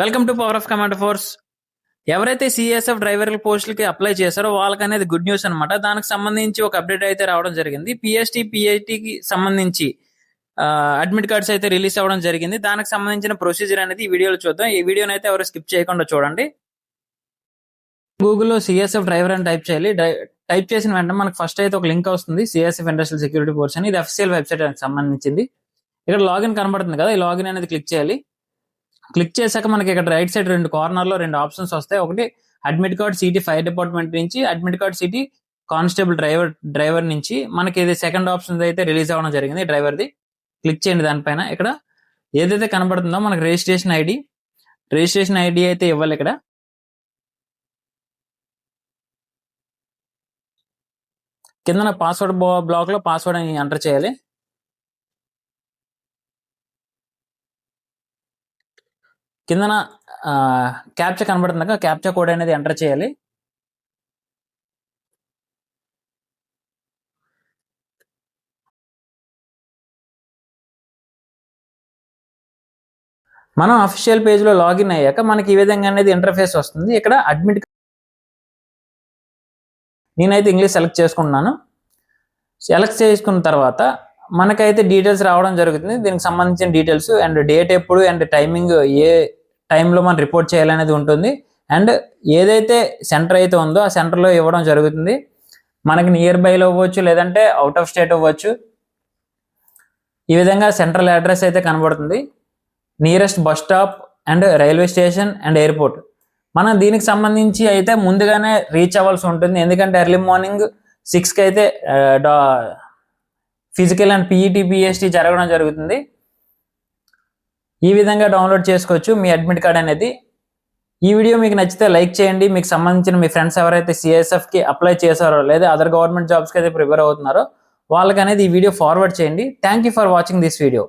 Welcome to power of command force. ఎవరైతే CSF driver పోస్టులకి apply చేశారో వాళ్ళకి అనేది గుడ్ న్యూస్ అనమాట. దానికి సంబంధించి ఒక అప్డేట్ అయితే రావడం జరిగింది. పిఎస్టీ పిఐటికి సంబంధించి అడ్మిట్ కార్డ్స్ అయితే రిలీజ్ అవ్వడం జరిగింది. దానికి సంబంధించిన ప్రొసీజర్ అనేది ఈ వీడియోలో చూద్దాం. ఈ వీడియోని అయితే ఎవరు స్కిప్ చేయకుండా చూడండి. గూగుల్లో సిఎస్ఎఫ్ డ్రైవర్ అని టైప్ చేయాలి. టైప్ చేసిన వెంటనే మనకు ఫస్ట్ అయితే ఒక లింక్ వస్తుంది, సిఎస్ఎఫ్ ఇండస్ట్రియల్ సెక్యూరిటీ కోర్స్ అని. ఇది అఫీషియల్ వెబ్సైట్ సంబంధించింది. ఇక్కడ లాగిన్ కనబడుతుంది కదా, ఈ లాగిన్ అనేది క్లిక్ చేయాలి. క్లిక్ చేశాక మనకి ఇక్కడ రైట్ సైడ్ కార్నర్లో రెండు ఆప్షన్స్ వస్తాయి. ఒకటి admit card city fire department నుంచి, admit card city constable driver నుంచి. మనకి ఇది సెకండ్ ఆప్షన్ అయితే రిలీజ్ అవ్వడం జరిగింది డ్రైవర్ది. క్లిక్ చేయండి. దానిపైన ఇక్కడ ఏదైతే కనబడుతుందో మనకి రిజిస్ట్రేషన్ ఐడి అయితే ఇవ్వాలి. ఇక్కడ కింద పాస్వర్డ్ బ్లాక్ లో పాస్వర్డ్ అని ఎంటర్ చేయాలి. కిందన క్యాప్చా కనబడుతుంది, క్యాప్చా కోడ్ అనేది ఎంటర్ చేయాలి. మనం అఫీషియల్ పేజ్ లో లాగిన్ అయ్యాక మనకి ఈ విధంగా అనేది ఇంటర్ఫేస్ వస్తుంది. ఇక్కడ అడ్మిట్ నేనైతే ఇంగ్లీష్ సెలెక్ట్ చేసుకుంటున్నాను. సెలెక్ట్ చేసుకున్న తర్వాత మనకైతే డీటెయిల్స్ రావడం జరుగుతుంది. దీనికి సంబంధించిన డీటెయిల్స్ అండ్ డేట్ ఎప్పుడు అండ్ టైమింగ్ ఏ టైంలో మనం రిపోర్ట్ చేయాలనేది ఉంటుంది. అండ్ ఏదైతే సెంటర్ అయితే ఉందో ఆ సెంటర్లో ఇవ్వడం జరుగుతుంది. మనకి నియర్ బైలో అవ్వచ్చు, లేదంటే అవుట్ ఆఫ్ స్టేట్ అవ్వచ్చు. ఈ విధంగా సెంట్రల్ అడ్రస్ అయితే కనబడుతుంది. Nearest bus stop and railway station and airport. మనం దీనికి సంబంధించి అయితే ముందుగానే రీచ్ అవ్వాల్సి ఉంటుంది. ఎందుకంటే ఎర్లీ మార్నింగ్ 6కి అయితే ఫిజికల్ అండ్ పిఈటి పిఎస్టీ జరగడం జరుగుతుంది. ఈ విధంగా డౌన్లోడ్ చేసుకోవచ్చు మీ అడ్మిట్ కార్డ్ అనేది. ఈ వీడియో మీకు నచ్చితే లైక్ చేయండి. మీకు సంబంధించిన మీ ఫ్రెండ్స్ ఎవరైతే సిఎస్ఎఫ్కి అప్లై చేశారో లేదా అదర్ గవర్నమెంట్ జాబ్స్కి అయితే ప్రిపేర్ అవుతున్నారో వాళ్ళకి అనేది ఈ వీడియో ఫార్వర్డ్ చేయండి. Thank you for watching this video.